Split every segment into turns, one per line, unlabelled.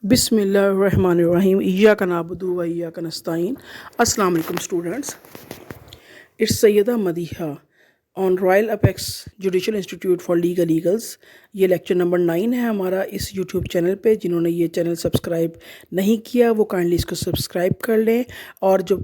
बिस्मिल्लाहिर्रहमानिर्रहीम इय्याका नअबुदु व इय्याका नस्तईन। अस्सलाम वालेकुम students. It's Syeda Madiha on royal apex judicial institute for legal eagles. ये लेक्चर नंबर 9 है हमारा इस यूट्यूब चैनल पे। जिन्होंने ये चैनल सब्सक्राइब नहीं किया वो काइंडली इसको सब्सक्राइब कर लें और जो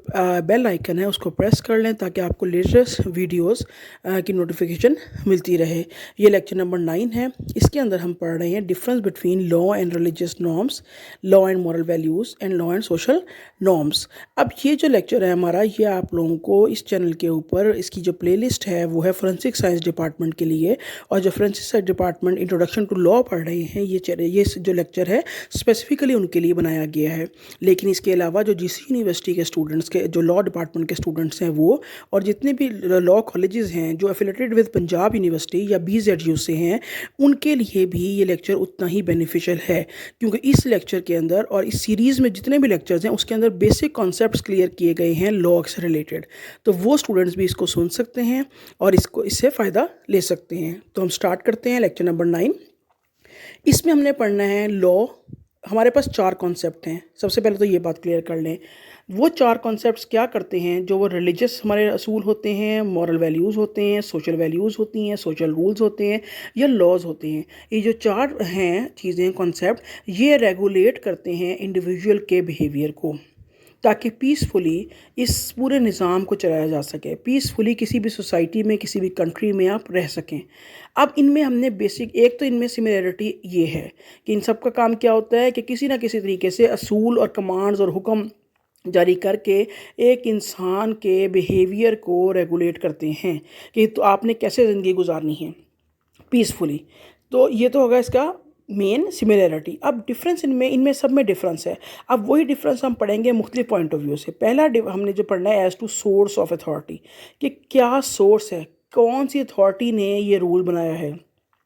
बेल आइकन है उसको प्रेस कर लें ताकि आपको लेटेस्ट वीडियोस की नोटिफिकेशन मिलती रहे। ये लेक्चर नंबर 9 है। इसके अंदर हम पढ़ रहे हैं difference between law and religious norms, law and moral values and law and social norms. अब ये जो लेक्चर है हमारा, ये आप लोगों को इस चैनल के ऊपर इसकी जो प्लेलिस्ट है वो है फोरेंसिक साइंस डिपार्टमेंट के लिए। और जो forensic science department introduction to law पढ़ रहे हैं, ये जो लेक्चर है स्पेसिफिकली उनके लिए बनाया गया है। लेकिन इसके अलावा जो जीसी यूनिवर्सिटी के स्टूडेंट्स के, जो लॉ डिपार्टमेंट के स्टूडेंट्स हैं वो, और जितने भी लॉ कॉलेजेस हैं जो एफिलेटेड विद पंजाब यूनिवर्सिटी या BZU से हैं, उनके लिए भी ये लेक्चर उतना ही बेनिफिशियल है। क्योंकि इस लेक्चर के अंदर और इस सीरीज़ में जितने भी लेक्चर्स हैं उसके अंदर बेसिक कॉन्सेप्ट्स क्लियर किए गए हैं लॉ से रिलेटेड। तो वो स्टूडेंट्स भी इसको सुन सकते हैं और इससे फ़ायदा ले सकते हैं। तो हम स्टार्ट करते हैं लेक्चर नंबर 9। इसमें हमने पढ़ना है लॉ। हमारे पास 4 कॉन्सेप्ट हैं। सबसे पहले तो ये बात क्लियर कर लें, वो 4 कॉन्सेप्ट्स क्या करते हैं। जो वो रिलीजियस हमारे असूल होते हैं, मॉरल वैल्यूज़ होते हैं, सोशल वैल्यूज़ होती हैं, सोशल रूल्स होते हैं या लॉज होते हैं। ये जो 4 हैं चीज़ें, कॉन्सेप्ट, ये रेगुलेट करते हैं इंडिविजुअल के बिहेवियर को, ताकि पीसफुली इस पूरे निज़ाम को चलाया जा सके। पीसफुली किसी भी सोसाइटी में, किसी भी कंट्री में आप रह सकें। अब इनमें हमने बेसिक, एक तो इनमें सिमिलरिटी ये है कि इन सब का काम क्या होता है कि किसी ना किसी तरीके से असूल और कमांड्स और हुक्म जारी करके एक इंसान के बिहेवियर को रेगुलेट करते हैं कि तो आपने कैसे ज़िंदगी गुजारनी है पीसफुली। तो ये तो होगा इसका मेन सिमिलरिटी। अब डिफरेंस इनमें सब में डिफरेंस है। अब वही डिफरेंस हम पढ़ेंगे मुख्तलिफ पॉइंट ऑफ व्यू से। पहला हमने जो पढ़ना है as to source of authority, कि क्या सोर्स है, कौन सी अथॉरिटी ने ये रूल बनाया है,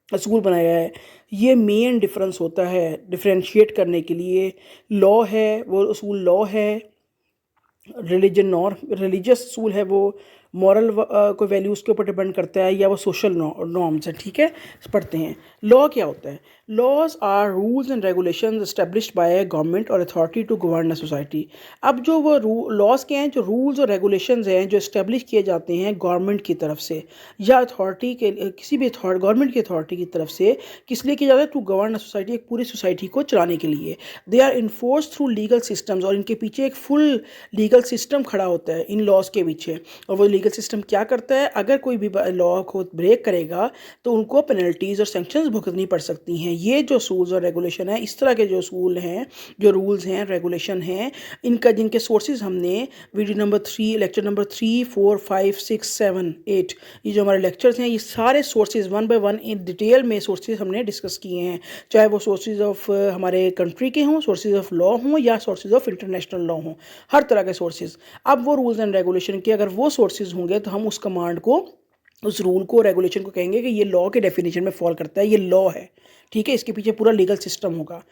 असूल बनाया है। ये मेन डिफरेंस होता है डिफ्रेंशिएट करने के लिए। लॉ है वो असूल लॉ है, रिलीजियस असूल है वो मॉरल को वैल्यूज़ के ऊपर डिपेंड करता है, या वो सोशल नॉर्म्स है। ठीक है, पढ़ते हैं लॉ क्या होता है। Laws are rules and regulations established by government और authority to govern a society. अब जो वो लॉज के हैं, जो रूल्स और रेगुलेशंस हैं जो इस्टेब्लिश किए जाते हैं गवर्नमेंट की तरफ से या अथॉरिटी के, किसी भी गवर्नमेंट की अथॉरिटी की तरफ से, किस लिए किया जाता है, टू गवर्न अ सोसाइटी, एक पूरी सोसाइटी को चलाने के लिए। They are enforce through legal systems, और इनके पीछे एक फुल लीगल सिस्टम खड़ा होता है इन लॉज के पीछे। और वो लीगल सिस्टम क्या करता है, अगर कोई भी लॉ को ब्रेक करेगा तो उनको पेनल्टीज़ और सैंक्शंस भुगतनी पड़ सकती हैं। ये जो असूल और रेगुलेशन है, इस तरह के जो असूल हैं, जो रूल्स हैं, रेगुलेशन हैं, इनका जिनके सोर्सेज हमने वीडियो नंबर 3, लेक्चर नंबर 3, 4, 5, 6, 7, 8, ये जो हमारे लेक्चर्स हैं, ये सारे सोर्सेज 1 बाय 1 इन डिटेल में सोर्सेज हमने डिस्कस किए हैं। चाहे वो सोर्सेज ऑफ हमारे कंट्री के हों, सोर्सेज ऑफ लॉ हों, या सोर्सेज ऑफ इंटरनेशनल लॉ हों, हर तरह के सोर्सेज। अब वो रूल्स एंड रेगुलेशन के अगर वो सोर्सेज होंगे तो हम उस कमांड को, उस रूल को, रेगुलेशन को कहेंगे कि ये लॉ के डेफिनेशन में फॉल करता है, ये लॉ है। ठीक है, इसके पीछे पूरा लीगल सिस्टम होगा।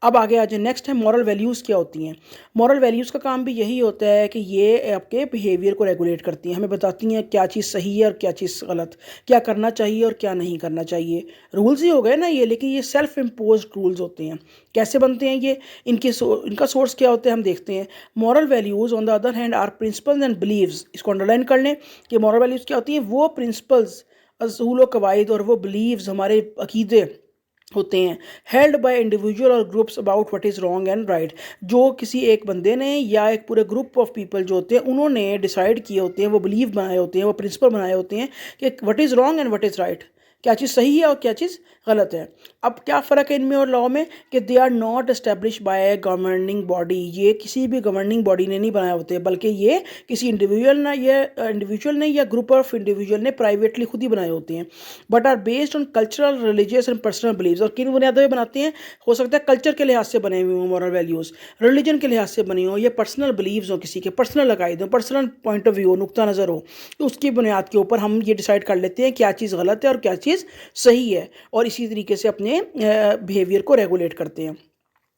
अब आगे आ जाए, नेक्स्ट है मॉरल वैल्यूज़ क्या होती हैं। मॉरल वैल्यूज़ का काम भी यही होता है कि ये आपके बिहेवियर को रेगुलेट करती हैं, हमें बताती हैं क्या चीज़ सही है और क्या चीज़ गलत, क्या करना चाहिए और क्या नहीं करना चाहिए। रूल्स ही हो गए ना ये, लेकिन ये सेल्फ इम्पोज रूल्स होते हैं। कैसे बनते हैं ये, इनका सोर्स क्या होता है हम देखते हैं। Moral values on the other hand are principles and beliefs. इसको अंडरलाइन कर लें कि मॉरल वैल्यूज़ क्या होती हैं। वो प्रिंसिपल्स, असूल व कवायद और वो बिलीव्स, हमारे अकीदे होते हैं, हेल्ड बाय इंडिविजुअल और groups about what is wrong and right, जो किसी एक बंदे ने या एक पूरे ग्रुप ऑफ पीपल जो होते हैं उन्होंने डिसाइड किए होते हैं, वो बिलीव बनाए होते हैं, वो प्रिंसिपल बनाए होते हैं कि what is wrong and what is right, क्या चीज़ सही है और क्या चीज़ गलत है। अब क्या फ़र्क है इनमें और लॉ में, कि they are not establish by governing body. ये किसी भी गवर्निंग बॉडी ने नहीं बनाए होते, बल्कि ये किसी इंडिविजुअल ने या ग्रुप ऑफ इंडिविजुअल ने प्राइवेटली खुद ही बनाए होते हैं। But are based on cultural, religious and personal beliefs. और किन बुनियादों पर बनाते हैं, हो सकता है कल्चर के लिहाज से बने हुए हों मॉरल वैल्यूज़, रिलीजन के लिहाज से बनी हो, या पर्सनल बिलीव्स हो, किसी के पर्सनल अकायदे हो, पर्सनल पॉइंट ऑफ व्यू हो, नुक्ता नज़र हो, तो उसकी बुनियाद के ऊपर हम ये डिसाइड कर लेते हैं क्या चीज़ गलत है और क्या चीज़ सही है, और इसी तरीके से अपने बिहेवियर को रेगुलेट करते हैं।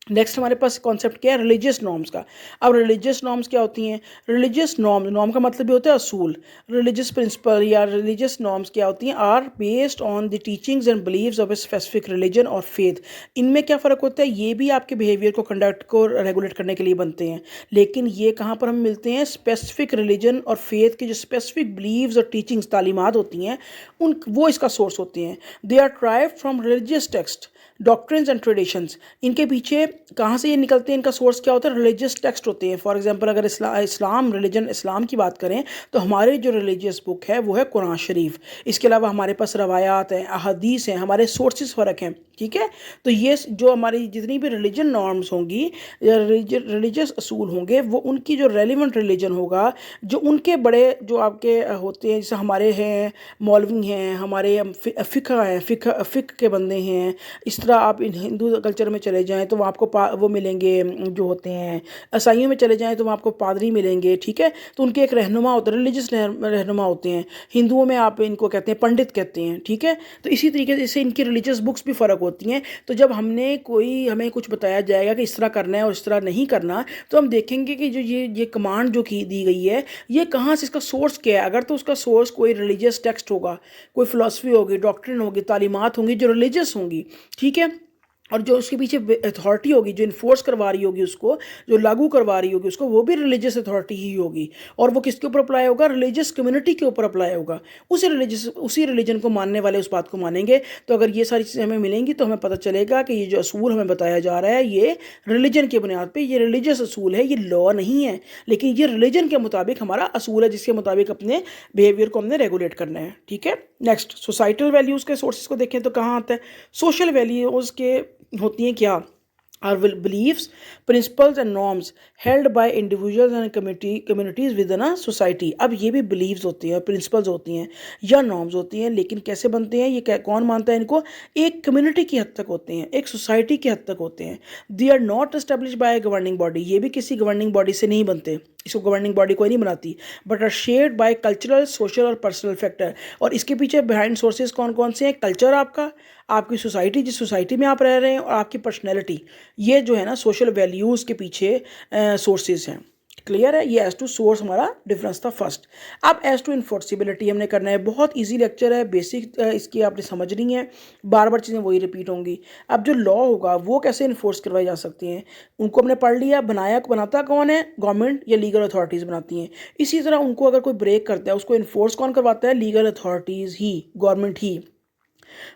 नेक्स्ट हमारे पास कॉन्सेप्ट क्या है, रिलीजियस नॉर्म्स का। अब रिलीजियस नॉर्म्स क्या होती हैं? रिलीजियस नॉर्म, नॉर्म का मतलब भी होता है असूल। रिलीजियस प्रिंसिपल या रिलीजियस नॉर्म्स क्या होती हैं? Are based on the teachings and beliefs of a specific religion और फेथ। इनमें क्या फ़र्क होता है? ये भी आपके बिहेवियर को, कंडक्ट को रेगुलेट करने के लिए बनते हैं, लेकिन ये कहाँ पर हम मिलते हैं? स्पेसिफिक रिलीजन और फेथ की जो स्पेसिफिक बिलीव्स और टीचिंग्स, तालीमात होती हैं, उन वो इसका सोर्स होती हैं। They are derived from religious text, doctrines and traditions. इनके पीछे कहाँ से ये निकलते हैं? इनका सोर्स क्या होता है? रिलीजियस टेक्स्ट होते हैं। फॉर एग्जांपल अगर इस्लाम रिलीजन, इस्लाम की बात करें तो हमारे जो रिलीजियस बुक है वो है कुरान शरीफ। इसके अलावा हमारे पास रवायात हैं, अहादीस हैं, हमारे सोर्सेज फ़र्क हैं, ठीक है। तो ये जो हमारी जितनी भी रिलीजन नॉर्म्स होंगी या रिलीजियस असूल होंगे, वो उनकी जो रेलिवेंट रिलीजन होगा, जो उनके बड़े जो आपके होते हैं, जैसे हमारे हैं मौलवी हैं, हमारे फ़िक़्ह हैं, फ़िक़्ह के बंदे हैं। इस तरह आप हिंदू कल्चर में चले जाएँ तो वहाँ आपको वो मिलेंगे जो होते हैं। ईसाइयों में चले जाएँ तो वहाँ आपको पादरी मिलेंगे, ठीक है। तो उनके एक रहनुमा होते हैं, रिलीजियस रहनुमा होते हैं। हिंदुओं में आप इनको कहते हैं पंडित कहते हैं, ठीक है। तो इसी तरीके से इनकी रिलीजियस बुक्स भी फ़र्क होती हैं। तो जब हमें कुछ बताया जाएगा कि इस तरह करना है और इस तरह नहीं करना, तो हम देखेंगे कि जो ये कमांड जो की दी गई है, ये कहाँ से, इसका सोर्स क्या है। अगर तो उसका सोर्स कोई रिलीजियस टेक्स्ट होगा, कोई फ़िलासफ़ी होगी, डॉक्ट्रिन होगी, तालीमात होंगी जो रिलीजियस होंगी, ठीक है। और जो उसके पीछे अथॉरिटी होगी, जो इन्फोर्स करवा रही होगी उसको, जो लागू करवा रही होगी उसको, वो भी रिलीजियस अथॉरिटी ही होगी। और वो किसके ऊपर अप्लाई होगा? रिलीजियस कम्युनिटी के ऊपर अप्लाई होगा। उसी रिलीजन को मानने वाले उस बात को मानेंगे। तो अगर ये सारी चीज़ें हमें मिलेंगी तो हमें पता चलेगा कि ये जो असूल हमें बताया जा रहा है, ये रिलीजन की बुनियाद पर, ये रिलीजियस असूल है, ये लॉ नहीं है, लेकिन ये रिलीजन के मुताबिक हमारा असूल है, जिसके मुताबिक अपने बिहेवियर को हमने रेगुलेट करना है, ठीक है। नेक्स्ट, सोसाइटल वैल्यूज़ के सोर्सेज को देखें तो कहाँ आता है? सोशल वैल्यूज़ के होती हैं क्या? Are beliefs, principles and norms held by individuals and communities within a society. अब ये भी बिलीव्स होती हैं, प्रिंसिपल्स होती हैं या नॉर्म्स होती हैं, लेकिन कैसे बनते हैं, ये कौन मानता है इनको? एक कम्युनिटी की हद तक होते हैं, एक सोसाइटी की हद तक होते हैं। They are not establish by governing body, ये भी किसी गवर्निंग बॉडी से नहीं बनते, इसको गवर्निंग बॉडी कोई नहीं बनाती, but are shared by cultural, social और पर्सनल फैक्टर। और इसके पीछे बिहाइंड सोर्सेज कौन कौन से हैं? कल्चर आपका, आपकी सोसाइटी, जिस सोसाइटी में आप रह रहे हैं, और आपकी पर्सनैलिटी। ये जो है ना सोशल वैल्यूज़ के पीछे सोर्सेज हैं। क्लियर है? ये एज टू सोर्स हमारा डिफरेंस था फर्स्ट। अब एज टू इन्फोर्सिबिलिटी हमने करना है। बहुत इजी लेक्चर है, बेसिक इसकी आपने समझनी है, बार बार चीज़ें वही रिपीट होंगी। अब जो लॉ होगा वो कैसे इन्फोर्स करवाई जा सकती हैं, उनको हमने पढ़ लिया। बनाता कौन है? गवर्नमेंट या लीगल अथॉरिटीज़ बनाती हैं। इसी तरह उनको अगर कोई ब्रेक करता है, उसको इन्फोर्स कौन करवाता है? लीगल अथॉरिटीज़ ही, गवर्नमेंट ही।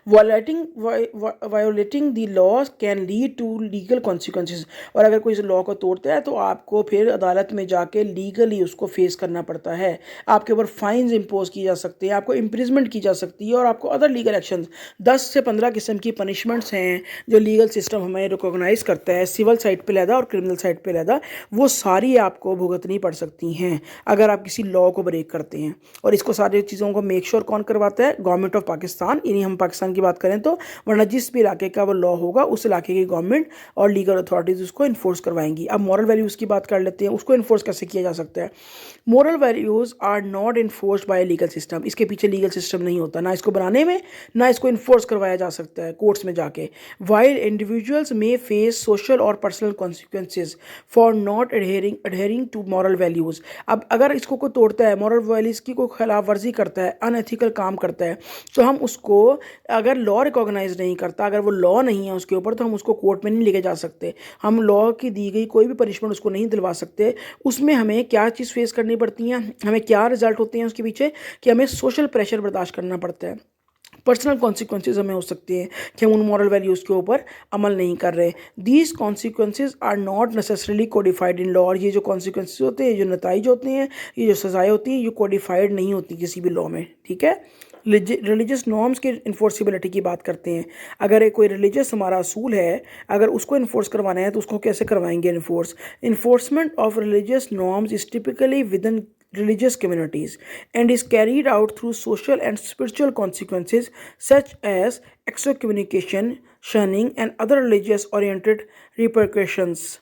Violating the law can lead to legal consequences. और अगर कोई इस लॉ को तोड़ता है तो आपको फिर अदालत में जाके लीगली उसको फेस करना पड़ता है। आपके ऊपर फाइन्स इम्पोज की जा सकती हैं, आपको इम्प्रिजमेंट की जा सकती है, और आपको अदर लीगल एक्शन 10 से 15 किस्म की पनिशमेंट्स हैं जो लीगल सिस्टम हमें रिकॉग्नाइज करता है, सिविल साइड पे लहदा और क्रिमिनल साइड पे लहदा। वो सारी आपको भुगतनी पड़ सकती हैं अगर आप किसी लॉ को ब्रेक करते हैं। और इसको सारी चीज़ों को मेक श्योर कौन करवाता है? Government of Pakistan. यानी हम पाकिस्तान की बात करें तो, वरना जिस भी इलाके का वो लॉ होगा उस इलाके की गवर्नमेंट और लीगल अथॉरिटीज़ उसको इन्फोर्स करवाएंगी। अब मॉरल वैल्यूज़ की बात कर लेते हैं, उसको इन्फोर्स कैसे किया जा सकता है? Moral values are not enforced by legal system. इसके पीछे लीगल सिस्टम नहीं होता, ना इसको बनाने में, ना इसको इन्फोर्स करवाया जा सकता है कोर्ट्स में जाके। While individuals may face social और personal consequences for not adhering to moral values. अब अगर इसको कोई तोड़ता है, मॉरल वैल्यूज़ की कोई खिलाफ वर्जी करता है, अनएथिकल काम करता है, तो हम उसको, अगर लॉ रिकॉग्नाइज नहीं करता, अगर वो लॉ नहीं है उसके ऊपर, तो हम उसको कोर्ट में नहीं लेके जा सकते। हम लॉ की दी गई कोई भी पनिशमेंट उसको नहीं दिलवा सकते। उसमें हमें क्या चीज़ फेस करनी पड़ती है, हमें क्या रिजल्ट होते हैं उसके पीछे, कि हमें सोशल प्रेशर बर्दाश्त करना पड़ता है। पर्सनल कॉन्सिक्वेंसेज हमें हो सकती हैं कि हम उन मॉरल वैल्यूज़ के ऊपर अमल नहीं कर रहे। These consequences are not necessarily codified in law. और ये जो कॉन्सिक्वेंसेज होते हैं, ये जो नताइज होते हैं, ये जो सज़ाएँ होती हैं, ये कोडिफाइड नहीं होती किसी भी लॉ में, ठीक है। रिलीजियस नॉर्म्स की इन्फोर्सिबिलिटी की बात करते हैं। अगर कोई रिलीजियस हमारा असूल है, अगर उसको इन्फोर्स करवाना है तो उसको कैसे करवाएंगे enforcement of religious norms is typically with in religious communities and is carried out through social and spiritual consequences such as excommunication, shunning and other religious oriented repercussions.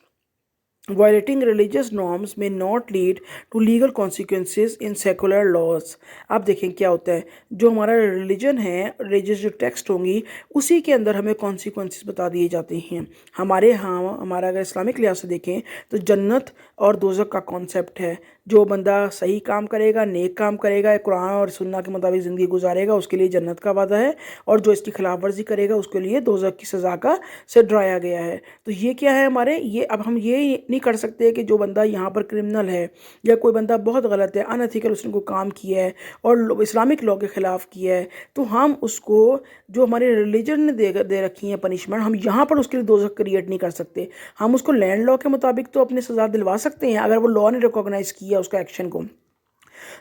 Violating religious norms may not lead to legal consequences in secular laws। आप देखें क्या होता है, जो हमारा religion है, religious जो text होंगी उसी के अंदर हमें कॉन्सिक्वेंसेस बता दिए जाते हैं। हमारे यहाँ हमारा अगर इस्लामिक लिहाज से देखें तो जन्नत और दोज़ख का कॉन्सेप्ट है। जो बंदा सही काम करेगा, नेक काम करेगा, कुरान और सुन्ना के मुताबिक ज़िंदगी गुजारेगा, उसके लिए जन्नत का वादा है, और जो इसकी खिलाफ वर्जी करेगा उसके लिए दोज़ख की सज़ा का से डराया गया है। तो ये क्या है हमारे, ये अब हम ये नहीं कर सकते कि जो बंदा यहाँ पर क्रिमिनल है या कोई बंदा बहुत गलत है, अनएथिकल उसने कोई काम किया है और इस्लामिक लॉ के ख़िलाफ़ किया है, तो हम उसको जो हमारे रिलीजन ने दे रखी है पनिशमेंट, हम यहाँ पर उसके लिए दोज़ख क्रिएट नहीं कर सकते। हम उसको लैंड लॉ के मुताबिक तो अपनी सज़ा दिलवा सकते हैं अगर वो लॉ ने रिकॉग्नाइज़ किया उसका एक्शन को,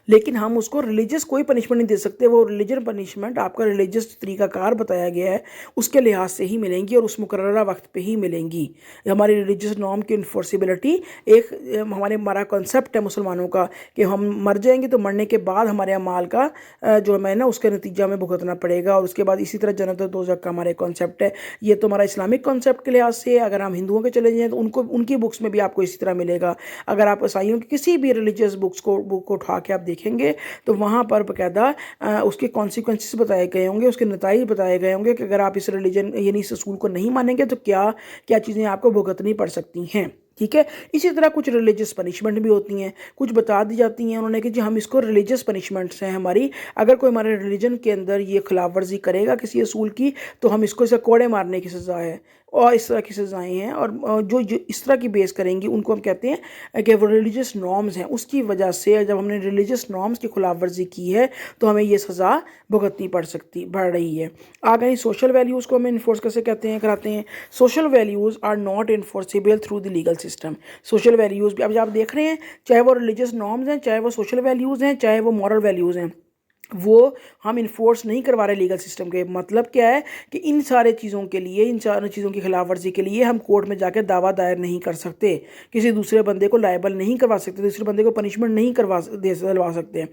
लेकिन हम उसको रिलीजियस कोई पनिशमेंट नहीं दे सकते। वो रिलीजन पनिशमेंट आपका रिलीजियस तरीक़ाकार बताया गया है उसके लिहाज से ही मिलेंगी और उस मुकर्ररा वक्त पे ही मिलेंगी। हमारी रिलीजियस नॉर्म की इन्फोर्सिबिलिटी एक हमारा कॉन्सेप्ट है मुसलमानों का कि हम मर जाएंगे तो मरने के बाद हमारे अमाल का जो हमें ना उसके नतीजा में भुगतना पड़ेगा, और उसके बाद इसी तरह जन्नत और दोज़ख का हमारा कॉन्सेप्ट है। ये तो हमारा इस्लामिक कॉन्सेप्ट के लिहाज से। अगर हम हिंदुओं के चले जाएँ तो उनको उनकी बुक्स में भी आपको इसी तरह मिलेगा। अगर आप ईसाइयों की किसी भी रिलीजियस बुक को उठा के आप देखेंगे तो वहाँ पर बाकायदा उसके कॉन्सिक्वेंसेस बताए गए होंगे, उसके नताइज बताए गए होंगे कि अगर आप इस रिलीजन यानी इस असूल को नहीं मानेंगे तो क्या क्या चीज़ें आपको भुगतनी पड़ सकती हैं। ठीक है, इसी तरह कुछ रिलीजियस पनिशमेंट भी होती हैं, कुछ बता दी जाती हैं उन्होंने कि जी हम इसको रिलीजियस पनिशमेंट्स हैं हमारी, अगर कोई हमारे रिलीजन के अंदर ये खिलाफ वर्जी करेगा किसी असूल की तो हम इसको इसे कोड़े मारने की सज़ा है और इस तरह की सज़ाएँ हैं। और जो इस तरह की बेस करेंगी उनको हम कहते हैं कि वो रिलीजियस नॉर्म्स हैं। उसकी वजह से जब हमने रिलीजियस नॉर्म्स की खिलाफ वर्जी की है तो हमें ये सज़ा भुगतनी पड़ रही है। आ गई सोशल वैल्यूज़ को हमें इन्फोर्स कैसे कराते हैं। Social values are not enforceable through the legal system. Social values भी अब आप देख रहे हैं, चाहे वो रिलीजियस नॉर्म्स हैं, चाहे वो सोशल वैल्यूज़ हैं, चाहे वो मॉरल वैल्यूज़ हैं, वो हम इन्फोर्स नहीं करवा रहे लीगल सिस्टम के। मतलब क्या है कि इन सारे चीज़ों के लिए, इन सारी चीज़ों की खिलाफ वर्जी के लिए हम कोर्ट में जाकर दावा दायर नहीं कर सकते, किसी दूसरे बंदे को लायबल नहीं करवा सकते, दूसरे बंदे को पनिशमेंट नहीं दिलवा सकते।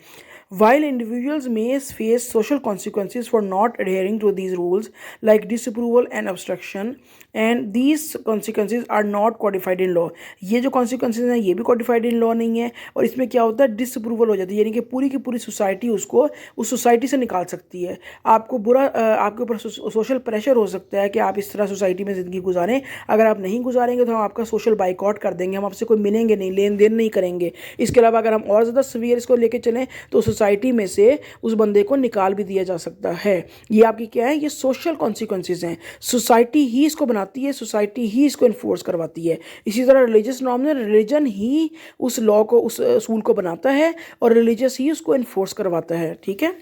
While individuals may face social consequences for not adhering to these rules, like disapproval and obstruction, and these consequences are not codified in law। ये जो consequences हैं ये भी codified in law नहीं है, और इसमें क्या होता है, disapproval हो जाती है, यानी कि पूरी की पूरी सोसाइटी उसको उस सोसाइटी से निकाल सकती है। आपको आपके ऊपर सोशल प्रेशर हो सकता है कि आप इस तरह सोसाइटी में ज़िंदगी गुजारें, अगर आप नहीं गुजारेंगे तो हम आपका सोशल बाइकआउट कर देंगे, हम आपसे कोई मिलेंगे नहीं, लेन देन नहीं करेंगे। इसके अलावा अगर हम और ज़्यादा सीवियर इसको लेके चलें तो सोसाइटी में से उस बंदे को निकाल भी दिया जा सकता है। ये आपकी क्या है, ये सोशल कॉन्सिक्वेंसेज हैं। सोसाइटी ही इसको बनाती है, सोसाइटी ही इसको इन्फोर्स करवाती है। इसी तरह रिलीजियस नॉर्म में रिलीजन ही उस लॉ को, उस असूल को बनाता है और रिलीजियस ही उसको इन्फोर्स करवाता है। ठीक है,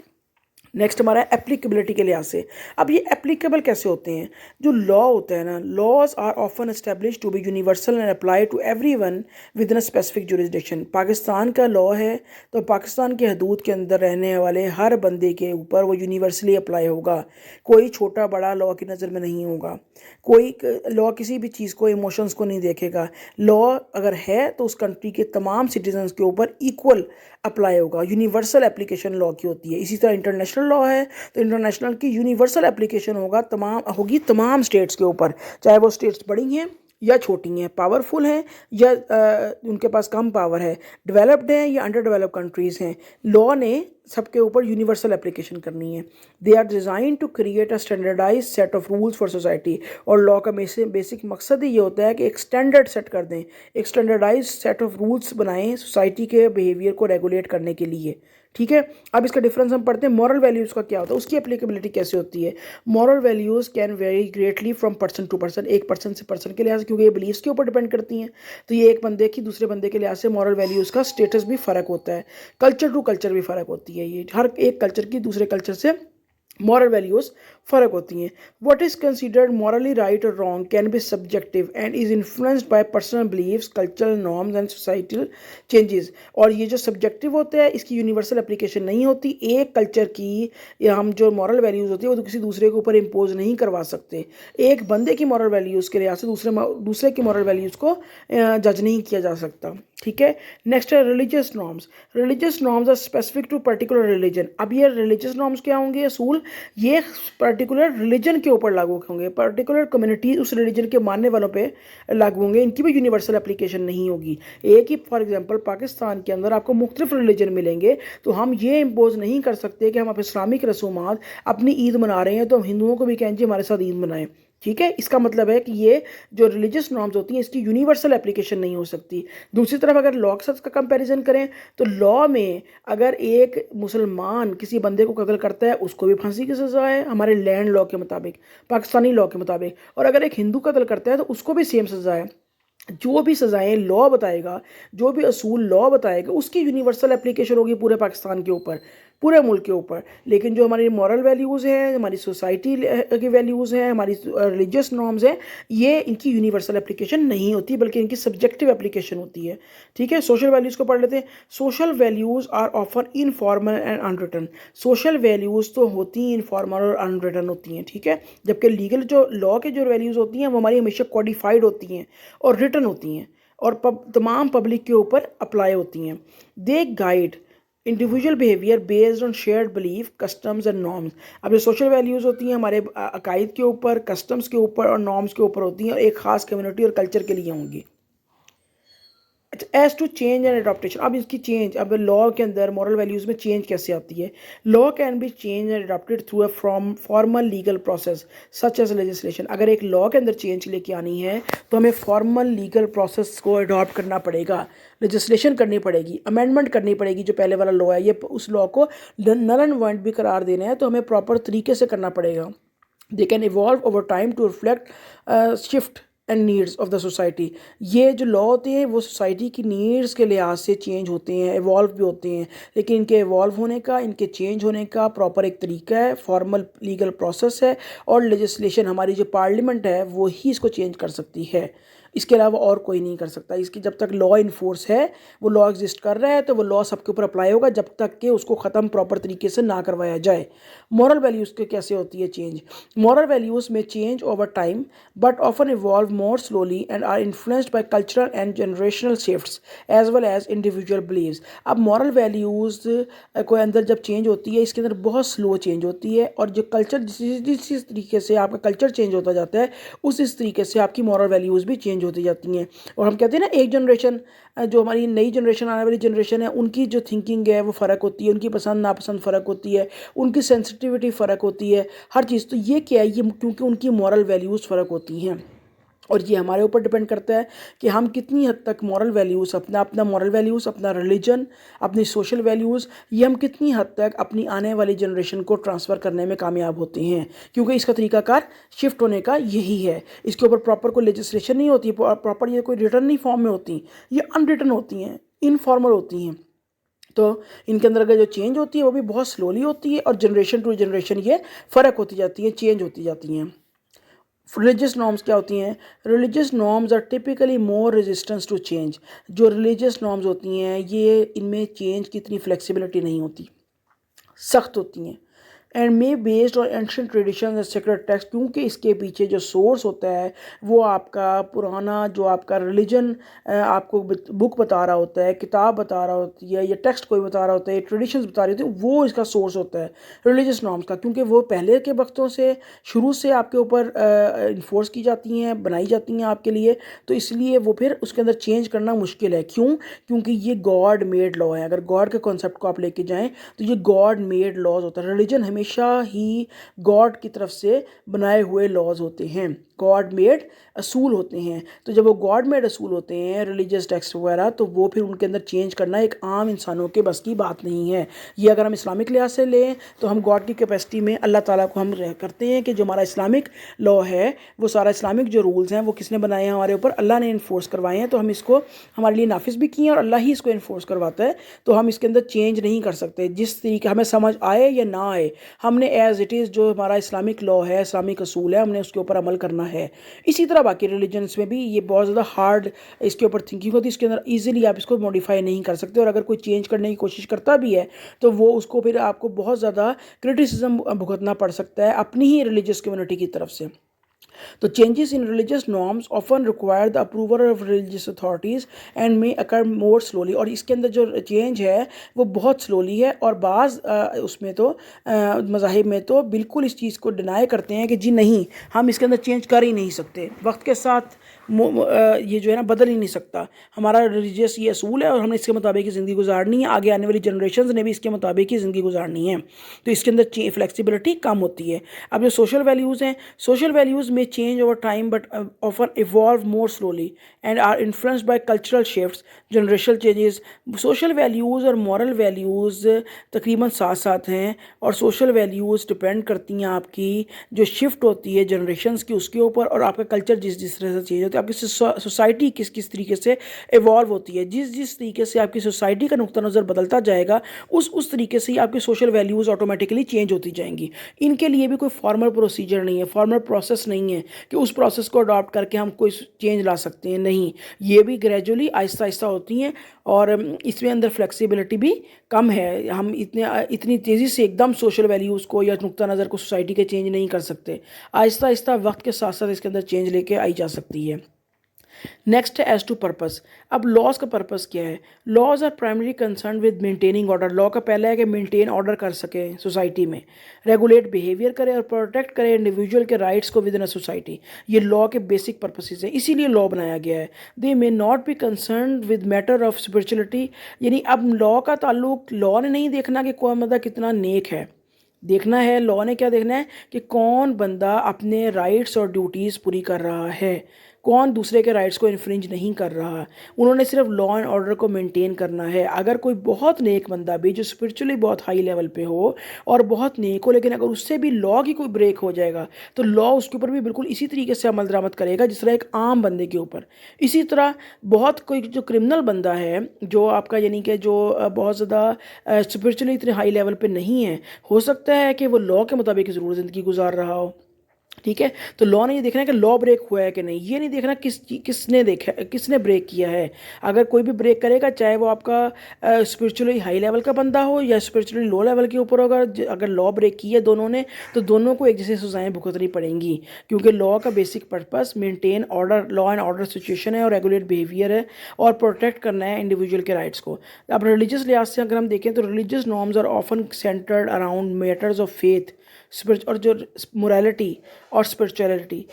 नेक्स्ट हमारा एप्लीकेबिलिटी के लिहाज से। अब ये एप्लीकेबल कैसे होते हैं, जो लॉ होता है ना, laws are often establish to be universal and apply to everyone within a specific jurisdiction. Pakistan का लॉ है तो पाकिस्तान के हदूद के अंदर रहने वाले हर बंदे के ऊपर वो यूनिवर्सली अप्लाई होगा, कोई छोटा बड़ा लॉ की नज़र में नहीं होगा। कोई लॉ किसी भी चीज़ को, इमोशंस को नहीं देखेगा। लॉ अगर है तो उस कंट्री के तमाम सिटीजन्स के ऊपर इक्वल अप्लाई होगा, यूनिवर्सल एप्लीकेशन लॉ की होती है। इसी तरह इंटरनेशनल लॉ है तो इंटरनेशनल की यूनिवर्सल एप्लीकेशन होगी तमाम स्टेट्स के ऊपर, चाहे वो स्टेट्स बड़ी हैं या छोटी हैं, पावरफुल हैं या उनके पास कम पावर है, डेवलप्ड हैं या अंडर डेवलप्ड कंट्रीज़ हैं। लॉ ने सबके ऊपर यूनिवर्सल एप्लीकेशन करनी है। They are design to create a standardize set of rules for society. और लॉ का बेसिक मकसद ही ये होता है कि एक स्टैंडर्ड सेट कर दें, एक स्टैंडर्डाइज सेट ऑफ रूल्स बनाएं सोसाइटी के बिहेवियर को रेगुलेट करने के लिए। ठीक है, अब इसका डिफरेंस हम पढ़ते हैं। मॉरल वैल्यूज़ का क्या होता है, उसकी एप्लीकेबिलिटी कैसे होती है। Moral values can very greatly from person to person, एक पर्सन से पर्सन के लिहाज, क्योंकि ये बिलीव्स के ऊपर डिपेंड करती हैं, तो ये एक बंदे की दूसरे बंदे के लिहाज से मॉरल वैल्यूज़ का स्टेटस भी फ़र्क होता है। कल्चर टू कल्चर भी फ़र्क होती है, ये हर एक कल्चर की दूसरे कल्चर से मॉरल वैल्यूज़ फ़र्क होती हैं। What is considered morally right और wrong can be subjective and is influenced by personal beliefs, cultural norms and societal changes. और ये जो सब्जेक्टिव होता है इसकी यूनिवर्सल एप्लीकेशन नहीं होती। एक कल्चर की या हम जो मॉरल वैल्यूज़ होती है वो तो किसी दूसरे के ऊपर इम्पोज नहीं करवा सकते। एक बंदे की मॉरल वैल्यूज़ के लिहाज से दूसरे की मॉरल वैल्यूज़ को जज नहीं किया जा सकता। ठीक है, नेक्स्ट है religious norms. Religious norms are specific to particular religion. अब ये रिलीजियस नॉर्म्स क्या होंगे, असूल, ये पर्टिकुलर रिलीजन के ऊपर लागू होंगे, पर्टिकुलर कम्युनिटी उस रिलीजन के मानने वालों पे लागू होंगे, इनकी भी यूनिवर्सल एप्लीकेशन नहीं होगी। एक ही फॉर एग्जांपल पाकिस्तान के अंदर आपको मुख्तलिफ रिलीजन मिलेंगे, तो हम ये इम्पोज नहीं कर सकते कि हम अपने इस्लामिक रसूमात अपनी ईद मना रहे हैं तो हम हिंदुओं को भी कहें जी हमारे साथ ईद मनाएं। ठीक है, इसका मतलब है कि ये जो रिलीजियस नॉर्म्स होती हैं इसकी यूनिवर्सल एप्लीकेशन नहीं हो सकती। दूसरी तरफ अगर लॉ के साथ का कंपैरिजन करें तो लॉ में अगर एक मुसलमान किसी बंदे को कत्ल करता है उसको भी फांसी की सज़ा है हमारे लैंड लॉ के मुताबिक, पाकिस्तानी लॉ के मुताबिक, और अगर एक हिंदू कत्ल करता है तो उसको भी सेम सज़ा है। जो भी सज़ाएं लॉ बताएगा, जो भी असूल लॉ बताएगा, उसकी यूनिवर्सल एप्लीकेशन होगी पूरे पाकिस्तान के ऊपर, पूरे मुल्क के ऊपर। लेकिन जो हमारी मॉरल वैल्यूज़ हैं, हमारी सोसाइटी की वैल्यूज़ हैं, हमारी रिलीजियस नॉर्म्स हैं, ये इनकी यूनिवर्सल एप्लीकेशन नहीं होती बल्कि इनकी सब्जेक्टिव एप्लीकेशन होती है। ठीक है, सोशल वैल्यूज़ को पढ़ लेते हैं। Social values are often informal and unwritten. Social values तो होती हैं इनफॉर्मल और अनरिटन होती हैं, ठीक है, जबकि लीगल जो लॉ के जो वैल्यूज़ होती हैं वो हमारी हमेशा कोडिफाइड होती हैं और रिटन होती हैं और तमाम पब्लिक के ऊपर अप्लाई होती हैं। They guide individual behaviour based on shared belief, customs and norms. अब ये सोशल वैल्यूज़ होती हैं हमारे अकायद के ऊपर, कस्टम्स के ऊपर और नॉर्म्स के ऊपर होती हैं और एक ख़ास कम्युनिटी और कल्चर के लिए होंगी। As to change and adaptation, अब इसकी चेंज, अब लॉ के अंदर मॉरल वैल्यूज़ में चेंज कैसे आती है? Law can be change and adopted through a from formal legal process such as legislation. अगर एक लॉ के अंदर चेंज लेके आनी है तो हमें फॉर्मल लीगल प्रोसेस को अडॉप्ट करना पड़ेगा, लेजिस्लेशन करनी पड़ेगी, अमेंडमेंट करनी पड़ेगी। जो पहले वाला लॉ है ये उस लॉ को नल एंड वॉइड भी करार देना है तो हमें प्रॉपर तरीके से करना पड़ेगा। They can evolve over time to reflect shift and needs of the society. ये जो लॉ होते हैं वो सोसाइटी की नीड्स के लिहाज से चेंज होते हैं, इवॉल्व भी होते हैं, लेकिन इनके इवॉल्व होने का, इनके चेंज होने का प्रॉपर एक तरीका है, फॉर्मल लीगल प्रोसेस है और लेजिस्लेशन हमारी जो पार्लियामेंट है वो ही इसको चेंज कर सकती है। इसके अलावा और कोई नहीं कर सकता। इसकी जब तक लॉ इन्फोर्स है, वो लॉ एग्जिस्ट कर रहा है तो वो लॉ सबके ऊपर अप्लाई होगा जब तक कि उसको ख़त्म प्रॉपर तरीके से ना करवाया जाए। मॉरल वैल्यूज़ के कैसे होती है change? Moral values may change over time but often evolve more slowly and are influenced by cultural and generational shifts as well as individual beliefs. अब मॉरल वैल्यूज़ को अंदर जब चेंज होती है इसके अंदर बहुत स्लो चेंज होती है और जो कल्चर जिस तरीके से आपका कल्चर चेंज होता जाता है इस तरीके से आपकी मॉरल वैल्यूज़ भी चेंज होती जाती हैं। और हम कहते हैं ना एक जनरेशन, जो हमारी नई जनरेशन, आने वाली जनरेशन है, उनकी जो थिंकिंग है वो फ़र्क होती है, उनकी पसंद नापसंद फ़र्क होती है, उनकी सेंसिटिविटी फ़र्क होती है, हर चीज़। तो ये क्या है? ये क्योंकि उनकी मॉरल वैल्यूज़ फ़र्क होती हैं और ये हमारे ऊपर डिपेंड करता है कि हम कितनी हद तक मॉरल वैल्यूज़, अपना मॉरल वैल्यूज़, अपना रिलीजन, अपनी सोशल वैल्यूज़, ये हम कितनी हद तक अपनी आने वाली जनरेशन को ट्रांसफ़र करने में कामयाब होते हैं। क्योंकि इसका तरीकाकार शिफ्ट होने का यही है। इसके ऊपर प्रॉपर कोई लेजिस्लेशन नहीं होती, प्रॉपर ये कोई रिटर्न नहीं फॉर्म में होती, ये अनरिटन होती हैं, इनफॉर्मल होती हैं। तो इनके अंदर अगर जो चेंज होती है वो भी बहुत स्लोली होती है और जनरेशन टू जनरेशन ये फ़र्क होती जाती है, चेंज होती जाती हैं। रिलीजियस नॉर्म्स क्या होती हैं? Religious norms are typically more resistance to change. जो रिलीजियस नॉर्म्स होती हैं ये इनमें चेंज की इतनी फ्लेक्सिबिलिटी नहीं होती, सख्त होती हैं। And may based on ancient tradition and secret text, क्योंकि इसके पीछे जो सोर्स होता है वो आपका पुराना जो आपका रिलीजन आपको बुक बता रहा होता है, किताब बता रहा होती है, या टेक्स्ट कोई बता रहा होता है, ट्रेडिशंस बता रही होती है, वो इसका सोर्स होता है रिलीजियस नॉर्म्स का। क्योंकि वो पहले के वक्तों से शुरू से आपके ऊपर इन्फोर्स की जाती हैं, बनाई जाती हैं आपके लिए, तो इसलिए वो फिर उसके अंदर चेंज करना मुश्किल है। क्यों? क्योंकि ये गॉड मेड लॉ है। अगर गॉड के कॉन्सेप्ट को आप लेके जाएँ तो ये गॉड मेड लॉज होता है। रिलीजन हमेशा ही गॉड की तरफ से बनाए हुए लॉज होते हैं, गॉड मेड असूल होते हैं। तो जब वो गॉड मेड असूल होते हैं रिलीजियस टेक्स्ट वगैरह, तो वो फिर उनके अंदर चेंज करना एक आम इंसानों के बस की बात नहीं है। ये अगर हम इस्लामिक लिहाज से लें तो हम गॉड की कैपेसिटी में अल्लाह ताला को हम करते हैं कि जो हमारा इस्लामिक लॉ है वो सारा इस्लामिक जो रूल्स हैं वो किसने बनाए हैं? हमारे ऊपर अल्लाह ने इन्फोर्स करवाए हैं। तो हम इसको हमारे लिए नाफिज भी किए हैं और अल्लाह ही इसको इन्फोर्स करवाता है। तो हम इसके अंदर चेंज नहीं कर सकते। जिस तरीके हमें समझ आए या ना आए, हमने एज इट इज़ जो हमारा इस्लामिक लॉ है, इस्लामिक असूल है, हमने उसके ऊपर अमल करना है। इसी तरह बाकी रिलीजन्स में भी ये बहुत ज़्यादा हार्ड इसके ऊपर थिंकिंग होती है। इसके अंदर ईजिली आप इसको मॉडिफाई नहीं कर सकते और अगर कोई चेंज करने की कोशिश करता भी है तो वो उसको फिर आपको बहुत ज़्यादा क्रिटिसिज्म भुगतना पड़ सकता है अपनी ही रिलीजियस कम्युनिटी की तरफ से। तो changes in religious norms often require the approval of religious authorities and may occur more slowly, और इसके अंदर जो चेंज है वो बहुत स्लोली है, और बाज़ उसमें तो मज़ाहिब में तो बिल्कुल इस चीज़ को डिनाई करते हैं कि जी नहीं, हम इसके अंदर चेंज कर ही नहीं सकते, वक्त के साथ ये जो है ना बदल ही नहीं सकता, हमारा रिलीजियस ये असूल है और हमने इसके मुताबिक ही ज़िंदगी गुजारनी है, आगे आने वाली जनरेशन ने भी इसके मुताबिक ही ज़िंदगी गुजारनी है। तो इसके अंदर फ्लेक्सिबिलिटी कम होती है। अब जो सोशल वैल्यूज़ हैं, सोशल वैल्यूज़ में change over time but often evolve more slowly and are influenced by cultural shifts, generational changes। social values और moral values तकरीबन साथ साथ हैं, और social values डिपेंड करती हैं आपकी जो शिफ्ट होती है जनरेशन्स की उसके ऊपर, और आपका कल्चर जिस जिस तरह से चेंज होता है, आपकी सोसाइटी किस किस तरीके से इवॉल्व होती है, जिस जिस तरीके से आपकी सोसाइटी का नुक्ता नज़र बदलता जाएगा उस तरीके से ही आपकी सोशल वैल्यूज़ ऑटोमेटिकली चेंज होती जाएंगी। इनके लिए भी कोई फॉर्मल प्रोसीजर नहीं है, फॉर्मल प्रोसेस नहीं है कि उस प्रोसेस को अडॉप्ट करके हम कोई चेंज ला सकते हैं, नहीं, ये भी ग्रेजुअली आहिस्ता आहिस्ता होती हैं, और इसमें अंदर फ्लेक्सिबिलिटी भी कम है। हम इतनी तेज़ी से एकदम सोशल वैल्यूज़ को या नुक्ता नज़र को सोसाइटी के चेंज नहीं कर सकते, आहिस्ता आहिस्ता वक्त के साथ साथ इसके अंदर चेंज लेके आई जा सकती है। नेक्स्ट है एज टू पर्पस। अब लॉज का पर्पस क्या है? Laws are primary concern with maintaining order. Law का पहला है कि मेंटेन ऑर्डर कर सके सोसाइटी में, रेगुलेट बिहेवियर करे और प्रोटेक्ट करे इंडिविजुअल के राइट्स को विद इन अ सोसाइटी। ये लॉ के बेसिक पर्पसेस हैं, इसीलिए लॉ बनाया गया है। They may not be concern with matter of spirituality, यानी अब लॉ का ताल्लुक, लॉ ने नहीं देखना कि कौन बंदा कितना नेक है, देखना है लॉ ने क्या देखना है कि कौन बंदा अपने राइट्स और ड्यूटीज़ पूरी कर रहा है, कौन दूसरे के राइट्स को इन्फ्रिंज नहीं कर रहा। उन्होंने सिर्फ लॉ एंड ऑर्डर को मेंटेन करना है। अगर कोई बहुत नेक बंदा भी जो स्पिरिचुअली बहुत हाई लेवल पे हो और बहुत नेक हो, लेकिन अगर उससे भी लॉ की कोई ब्रेक हो जाएगा तो लॉ उसके ऊपर भी बिल्कुल इसी तरीके से अमल दरामद करेगा जिस तरह एक आम बंदे के ऊपर। इसी तरह बहुत कोई जो क्रिमिनल बंदा है जो आपका यानी कि जो बहुत ज़्यादा स्पिरिचुअली इतने हाई लेवल पे नहीं है, हो सकता है कि वो लॉ के मुताबिक ज़रूर ज़िंदगी गुजार रहा हो, ठीक है। तो लॉ ने ये देखना है कि लॉ ब्रेक हुआ है कि नहीं, ये नहीं देखना किसने ब्रेक किया है। अगर कोई भी ब्रेक करेगा, चाहे वो आपका स्पिरिचुअली हाई लेवल का बंदा हो या स्पिरिचुअली लो लेवल के ऊपर होगा, अगर लॉ ब्रेक की है दोनों ने तो दोनों को एक जैसे सजाएं भुगतनी पड़ेंगी, क्योंकि लॉ का basic purpose maintain order, law and order situation है और रेगुलेट बिहेवियर है और प्रोटेक्ट करना है इंडिविजुअल के राइट्स को। अब रिलीजियस लिहाज से अगर हम देखें तो religious norms are often centered around matters of faith और जो मोरालिटी और स्पिरिचुअलिटी।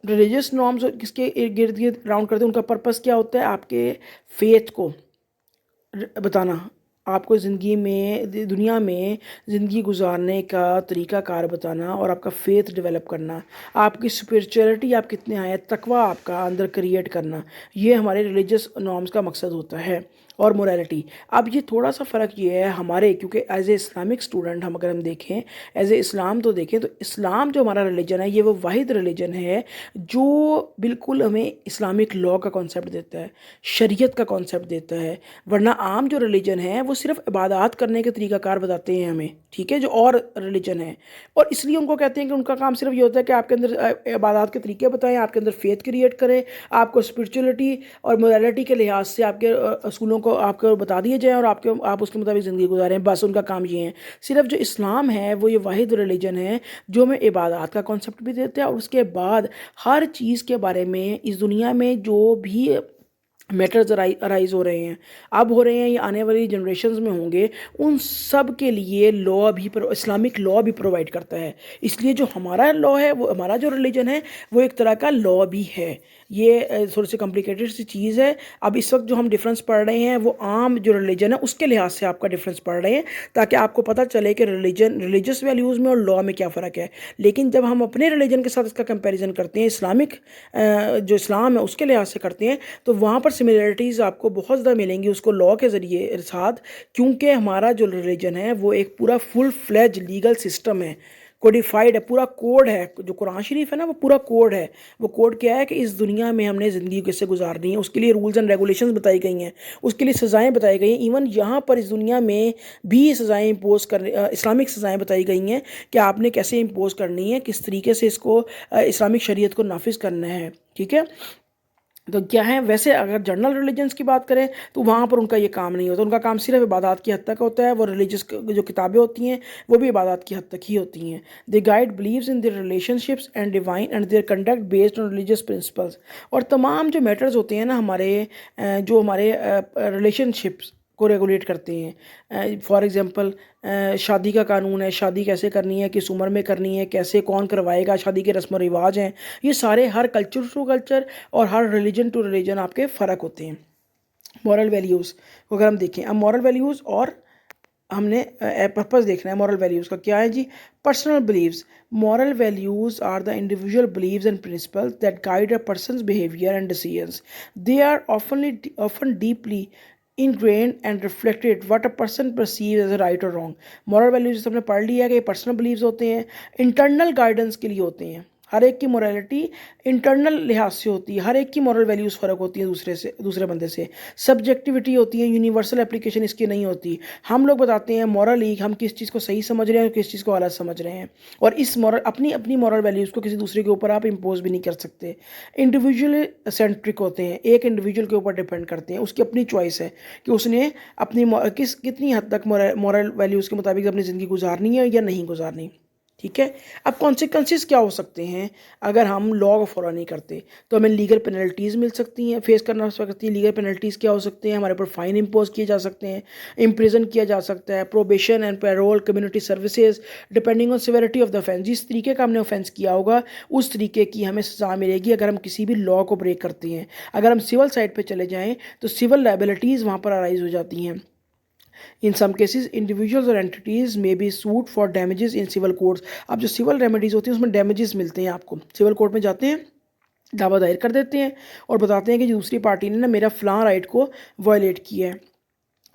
रिलीजियस नॉर्म्स किसके इर्द गिर्द राउंड करते हैं, उनका पर्पस क्या होता है? आपके फेथ को बताना, आपको ज़िंदगी में दुनिया में ज़िंदगी गुजारने का तरीक़ाकार बताना और आपका फेथ डेवलप करना, आपकी स्पिरिचुअलिटी आप कितने आए, तकवा आपका अंदर क्रिएट करना, ये हमारे रिलीजियस नॉर्म्स का मकसद होता है। और मोरालिटी, अब ये थोड़ा सा फ़र्क ये है हमारे, क्योंकि एज ए इस्लामिक स्टूडेंट हम अगर हम देखें एज ए इस्लाम तो देखें तो इस्लाम जो हमारा रिलीजन है ये वो वाहिद रिलीजन है जो बिल्कुल हमें इस्लामिक लॉ का कॉन्सेप्ट देता है, शरीयत का कॉन्सेप्ट देता है। वरना आम जो रिलीजन है वो सिर्फ इबादत करने के तरीक़ाकार बताते हैं हमें, ठीक है, जो और रिलीजन है, और इसलिए उनको कहते हैं कि उनका काम सिर्फ ये होता है कि आपके अंदर इबादत के तरीके बताएं, आपके अंदर फेथ क्रिएट करें, आपको स्पिरिचुअलिटी और मोरालिटी के लिहाज से आपके असूलों को आपको बता दिए जाएं और आप उसके मुताबिक ज़िंदगी गुजारें, बस उनका काम ये है। सिर्फ जो इस्लाम है वो ये वाहिद रिलीजन है जो हमें इबादत का कॉन्सेप्ट भी देता है और उसके बाद हर चीज़ के बारे में इस दुनिया में जो भी मैटर्स अराइज हो रहे हैं, अब हो रहे हैं या आने वाली जनरेशन्स में होंगे, उन सब के लिए लॉ भी इस्लामिक लॉ भी प्रोवाइड करता है। इसलिए जो हमारा लॉ है, वो हमारा जो रिलीजन है वो एक तरह का लॉ भी है। ये थोड़ी सी कॉम्प्लिकेटेड सी चीज़ है। अब इस वक्त जो हम डिफरेंस पढ़ रहे हैं वो आम जो रिलीजन है उसके लिहाज से आपका डिफरेंस पढ़ रहे हैं, ताकि आपको पता चले कि रिलीजियस वैल्यूज़ में और लॉ में क्या फ़र्क है। लेकिन जब हम अपने रिलीजन के साथ इसका कंपैरिजन करते हैं, इस्लामिक जो इस्लाम है उसके लिहाज से करते हैं, तो वहाँ पर सिमिलरिटीज़ आपको बहुत ज़्यादा मिलेंगी उसको लॉ के ज़रिए साथ, क्योंकि हमारा जो रिलीजन है वो एक पूरा फुल फ्लेज लीगल सिस्टम है, कोडिफाइड है, पूरा कोड है। जो कुरान शरीफ है ना वो पूरा कोड है। वो कोड क्या है कि इस दुनिया में हमने ज़िंदगी कैसे गुजारनी है, उसके लिए रूल्स एंड रेगुलेशंस बताई गई हैं, उसके लिए सज़ाएं बताई गई हैं। इवन यहाँ पर इस दुनिया में भी सज़ाएं इम्पोज करने, इस्लामिक सज़ाएं बताई गई हैं कि आपने कैसे इम्पोज करनी है, किस तरीके से इसको इस्लामिक शरीयत को नाफिज करना है, ठीक है। तो क्या है, वैसे अगर जनरल रिलीजन्स की बात करें तो वहाँ पर उनका ये काम नहीं होता, उनका काम सिर्फ इबादत की हद तक होता है। वो रिलीजियस जो किताबें होती हैं वो भी इबादत की हद तक ही होती हैं। They guide believers in their relationships and divine and their conduct based on religious principles. और तमाम जो मैटर्स होते हैं ना हमारे जो हमारे रिलेशनशिप्स को रेगुलेट करते हैं, फॉर एग्जांपल शादी का कानून है, शादी कैसे करनी है, किस उम्र में करनी है, कैसे कौन करवाएगा, शादी के रस्म व रिवाज हैं, ये सारे हर कल्चर टू कल्चर और हर रिलीजन टू रिलीजन आपके फ़र्क होते हैं। मॉरल वैल्यूज़ को अगर हम देखें, अब मॉरल वैल्यूज़ और हमने पर्पस देखना है मॉरल वैल्यूज़ का क्या है जी। Personal beliefs, moral values are the individual beliefs and principles that guide a person's behaviour and decisions. They are often deeply ingrained and reflected what a person perceives as a right or wrong। Moral values जैसे हमने पढ़ लिया कि ये personal beliefs होते हैं, internal guidance के लिए होते हैं। हर एक की मोरालिटी इंटरनल लिहाज से होती है, हर एक की मॉरल वैल्यूज़ फ़र्क होती है दूसरे बंदे से। सब्जेक्टिविटी होती है, यूनिवर्सल एप्लीकेशन इसकी नहीं होती। हम लोग बताते हैं मॉरली हम किस चीज़ को सही समझ रहे हैं और किस चीज़ को गलत समझ रहे हैं, और इस मॉरल अपनी अपनी मॉरल वैल्यूज़ को किसी दूसरे के ऊपर आप इम्पोज भी नहीं कर सकते। इंडिविजुअल सेंट्रिक होते हैं, एक इंडिविजुअल के ऊपर डिपेंड करते हैं, उसकी अपनी चॉइस है कि उसने अपनी कितनी हद तक मॉरल वैल्यूज़ के मुताबिक अपनी ज़िंदगी गुजारनी है या नहीं गुजारनी। ठीक है। अब कॉन्सिक्वेंसेस क्या हो सकते हैं अगर हम लॉ को फॉलो नहीं करते, तो हमें लीगल पेनल्टीज़ मिल सकती हैं, फेस करना सकती है। लीगल पेनल्टीज़ क्या हो सकते हैं, हमारे ऊपर फाइन इम्पोज किए जा सकते हैं, इम्प्रिजन किया जा सकता है, probation and parole, community services, depending on severity of the offense. जिस तरीके का हमने ऑफेंस किया होगा उस तरीके की हमें सजा मिलेगी अगर हम किसी भी लॉ को ब्रेक करते हैं। अगर हम सिविल साइड पर चले जाएँ तो सिविल लाइबिलिटीज़ वहाँ पर अराइज हो जाती हैं। इन सम केसेस इंडिविजुअल्स और entities may be sued for damages in civil courts. अब जो सिविल रेमेडीज़ होती हैं उसमें डैमेजेस मिलते हैं आपको। सिविल कोर्ट में जाते हैं, दावा दायर कर देते हैं और बताते हैं कि दूसरी पार्टी ने ना मेरा फ़लाँ राइट को वायलेट किया है,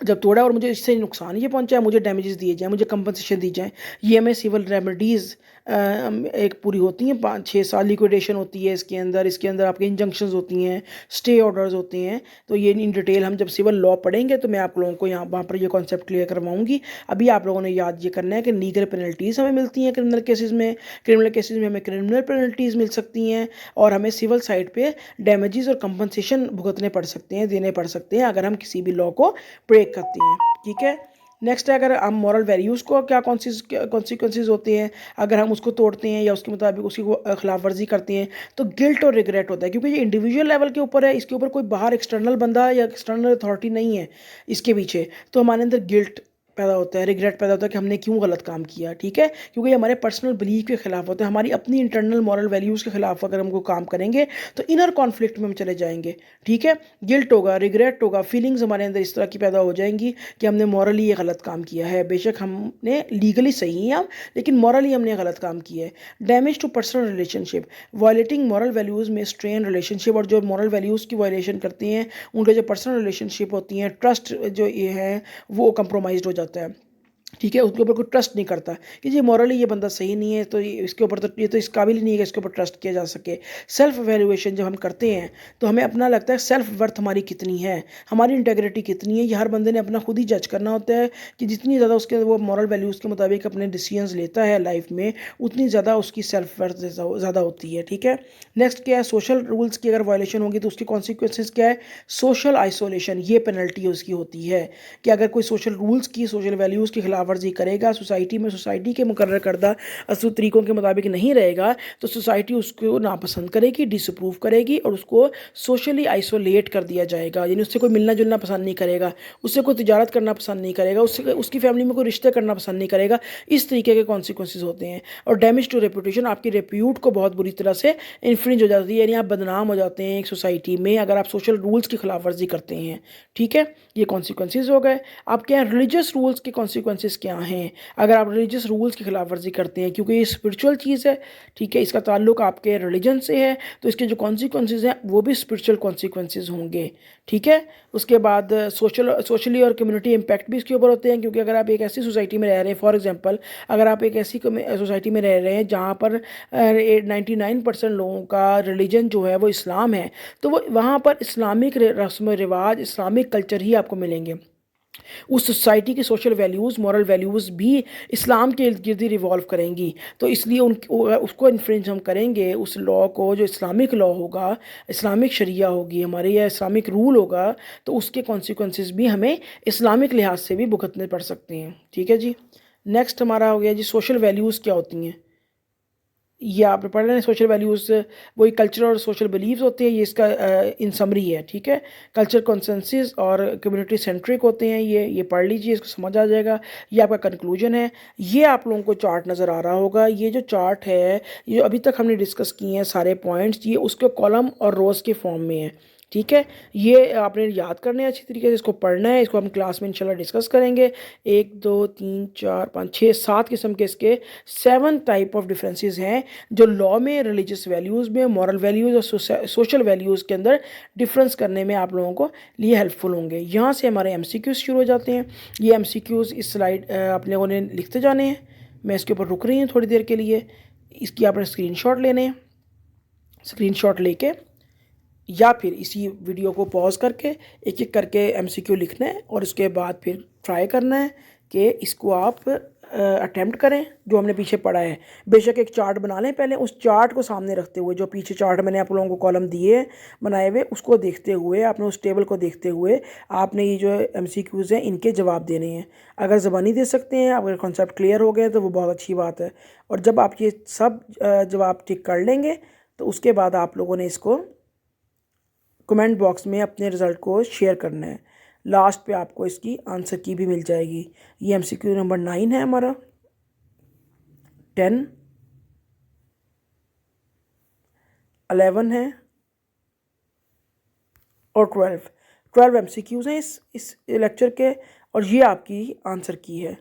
जब तोड़ा और मुझे इससे नुकसान ये पहुंचा है, मुझे डैमेजेस दिए जाएँ, मुझे कंपनसेशन दी जाए। ये हमें सिविल रेमेडीज़ एक पूरी होती हैं, 5-6 साल लिक्विडेशन होती है इसके अंदर आपके इंजंक्शंस होती हैं, स्टे ऑर्डर्स होते हैं। तो ये इन डिटेल हम जब सिविल लॉ पढ़ेंगे तो मैं आप लोगों को यहाँ वहाँ पर ये कॉन्सेप्ट क्लियर करवाऊंगी। अभी आप लोगों ने याद ये करना है कि लीगल पेनल्टीज़ हमें मिलती हैं क्रिमिनल केसेस में हमें क्रिमिनल पेनल्टीज़ मिल सकती हैं, और हमें सिविल साइड पे डैमेजेस और कंपनसेशन भुगतने पड़ सकते हैं, देने पड़ सकते हैं अगर हम किसी भी लॉ को ब्रेक करती हैं। ठीक है। नेक्स्ट है, अगर हम मॉरल वैल्यूज़ को क्या कॉन्सिक्वेंसेज होते हैं अगर हम उसको तोड़ते हैं या उसके मुताबिक उसकी खिलाफ वर्जी करते हैं, तो गिल्ट और रिग्रेट होता है, क्योंकि ये इंडिविजुअल लेवल के ऊपर है, इसके ऊपर कोई बाहर एक्सटर्नल बंदा या एक्सटर्नल अथॉरिटी नहीं है इसके पीछे। तो हमारे अंदर गिल्ट पैदा होता है, रिग्रेट पैदा होता है कि हमने क्यों गलत काम किया। ठीक है, क्योंकि हमारे पर्सनल बिलीफ के खिलाफ होता है, हमारी अपनी इंटरनल मॉरल वैल्यूज़ के खिलाफ अगर हमको काम करेंगे तो इनर कॉन्फ्लिक्ट में हम चले जाएंगे। ठीक है, गिल्ट होगा, रिग्रेट होगा, फीलिंग्स हमारे अंदर इस तरह की पैदा हो जाएंगी कि हमने मॉरली ये गलत काम किया है। बेशक हमने लीगली सही हैं हम, लेकिन मॉरली हमने गलत काम किया है। Damage to personal relationship, violating moral values में स्ट्रेन रिलेशनशिप, और जो मॉरल वैल्यूज़ की वायलेशन करते हैं उनके जो पर्सनल रिलेशनशिप होती हैं, ट्रस्ट जो ये है वो कंप्रोमाइज़ हो जाता है। ठीक है, उसके ऊपर कोई ट्रस्ट नहीं करता कि ये मॉरली ये बंदा सही नहीं है, तो इसके ऊपर तो ये तो इस काबिल ही नहीं है कि इसके ऊपर ट्रस्ट किया जा सके। सेल्फ वैल्यूएशन जब हम करते हैं तो हमें अपना लगता है सेल्फ वर्थ हमारी कितनी है, हमारी इंटेग्रिटी कितनी है, ये हर बंदे ने अपना खुद ही जज करना होता है कि जितनी ज़्यादा उसके वो मॉरल वैल्यूज़ के मुताबिक अपने डिसीजंस लेता है लाइफ में, उतनी ज़्यादा उसकी सेल्फ वर्थ ज़्यादा होती है। ठीक है। नेक्स्ट क्या है, सोशल रूल्स की अगर वायलेशन होगी तो उसकी कॉन्सिक्वेंसेज क्या है, सोशल आइसोलेशन, ये पेनल्टी उसकी होती है कि अगर कोई सोशल रूल्स की, सोशल वैल्यूज़ की खिलाफ वर्जी करेगा, सोसाइटी में सोसाइटी के मुकर्रर करदा असूल तरीकों के मुताबिक नहीं रहेगा, तो सोसाइटी उसको नापसंद करेगी, डिसअप्रूव करेगी और उसको सोशली आइसोलेट कर दिया जाएगा। यानी उससे कोई मिलना जुलना पसंद नहीं करेगा, उससे कोई तिजारत करना पसंद नहीं करेगा, उससे उसकी फैमिली में कोई रिश्ते करना पसंद नहीं करेगा। इस तरीके के कॉन्सिक्वेंसेज होते हैं। और डैमेज टू रेपुटेशन, आपकी रेप्यूट को बहुत बुरी तरह से इन्फ्रिंज हो जाती है, यानी आप बदनाम हो जाते हैं एक सोसाइटी में अगर आप सोशल रूल्स की खिलाफ वर्जी करते हैं। ठीक है, ये कॉन्सिक्वेंसेज हो गए। आप क्या है, रिलीजियस रूल्स के कॉन्सिक्वेंसेज क्या हैं अगर आप रिलीजियस रूल्स की खिलाफ वर्जी करते हैं, क्योंकि ये स्पिरिचुअल चीज़ है। ठीक है, इसका ताल्लुक आपके रिलीजन से है, तो इसके जो कॉन्सिक्वेंसेज हैं वो भी स्पिरिचुअल कॉन्सिक्वेंसेज होंगे। ठीक है। उसके बाद सोशली और कम्युनिटी इम्पैक्ट भी इसके ऊपर होते हैं, क्योंकि अगर आप एक ऐसी सोसाइटी में रह रहे हैं, फॉर एग्जांपल अगर आप एक ऐसी सोसाइटी में रह रहे हैं जहाँ पर 99% लोगों का रिलीजन जो है वो इस्लाम है, तो वो वहाँ पर इस्लामिक रस्म रिवाज, इस्लामिक कल्चर ही आपको मिलेंगे। उस सोसाइटी की सोशल वैल्यूज़, मॉरल वैल्यूज़ भी इस्लाम के इर्द-गिर्द ही रिवॉल्व करेंगी। तो इसलिए उसको इन्फ्रिंज हम करेंगे, उस लॉ को, जो इस्लामिक लॉ होगा, इस्लामिक शरिया होगी हमारी या इस्लामिक रूल होगा, तो उसके कॉन्सिक्वेंसेस भी हमें इस्लामिक लिहाज से भी भुगतने पड़ सकते हैं। ठीक है जी। नेक्स्ट हमारा हो गया जी सोशल वैल्यूज़ क्या होती हैं। ये आपने पढ़ लें सोशल वैल्यूज़, वही कल्चर और सोशल बिलीव्स होते हैं, ये इसका इन समरी है। ठीक है, कल्चर कंसेंसस और कम्युनिटी सेंट्रिक होते हैं, ये पढ़ लीजिए, इसको समझ आ जाएगा। ये आपका कंक्लूजन है। ये आप लोगों को चार्ट नज़र आ रहा होगा, ये जो चार्ट है, ये अभी तक हमने डिस्कस किए हैं सारे पॉइंट्स, ये उसके कॉलम और रोज़ के फॉर्म में है। ठीक है, ये आपने याद करना है अच्छी तरीके से, इसको पढ़ना है, इसको हम क्लास में इंशाल्लाह डिस्कस करेंगे। 1 2 3 4 5 6 7 किस्म के इसके 7 टाइप ऑफ डिफरेंसेस हैं जो लॉ में, रिलीजियस वैल्यूज़ में, मॉरल वैल्यूज़ और सोशल वैल्यूज़ के अंदर डिफरेंस करने में आप लोगों को लिए हेल्पफुल होंगे। यहाँ से हमारे एमसीक्यूज़ शुरू हो जाते हैं। ये एमसीक्यूज़ इस स्लाइड आप लोगों ने लिखते जाने हैं। मैं इसके ऊपर रुक रही हूँ थोड़ी देर के लिए। इसकी आपने स्क्रीनशॉट लेने हैं। स्क्रीनशॉट लेके या फिर इसी वीडियो को पॉज करके एक एक करके एमसीक्यू लिखना है और उसके बाद फिर ट्राई करना है कि इसको आप अटेम्प्ट करें जो हमने पीछे पढ़ा है। बेशक एक चार्ट बना लें पहले, उस चार्ट को सामने रखते हुए, जो पीछे चार्ट मैंने आप लोगों को कॉलम दिए बनाए हुए, उसको देखते हुए, आपने उस टेबल को देखते हुए आपने ये जो एमसीक्यूज़ हैं इनके जवाब देने हैं। अगर ज़बानी दे सकते हैं, अगर कॉन्सेप्ट क्लियर हो गए तो वो बहुत अच्छी बात है। और जब आप ये सब जवाब टिक कर लेंगे तो उसके बाद आप लोगों ने इसको कमेंट बॉक्स में अपने रिज़ल्ट को शेयर करना है। लास्ट पे आपको इसकी आंसर की भी मिल जाएगी। ये एमसीक्यू नंबर 9 है हमारा, 10, 11 है और 12 एमसीक्यूज़ हैं इस लेक्चर के, और ये आपकी आंसर की है।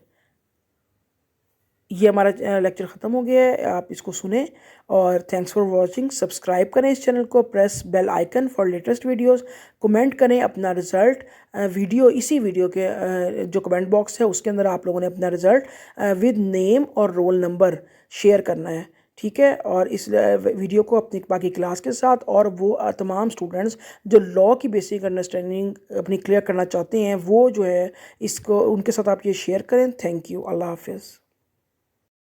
ये हमारा लेक्चर ख़त्म हो गया है। आप इसको सुने और थैंक्स फॉर वॉचिंग। सब्सक्राइब करें इस चैनल को, press bell icon for latest videos. Comment करें अपना रिज़ल्ट वीडियो, इसी वीडियो के जो कमेंट बॉक्स है उसके अंदर आप लोगों ने अपना रिज़ल्ट विद नेम और रोल नंबर शेयर करना है। ठीक है, और इस वीडियो को अपनी बाकी क्लास के साथ और वो तमाम स्टूडेंट्स जो लॉ की बेसिक अंडरस्टैंडिंग अपनी क्लियर करना चाहते हैं, वो जो है इसको उनके साथ आप ये शेयर करें। Thank you. अल्लाह हाफिज़।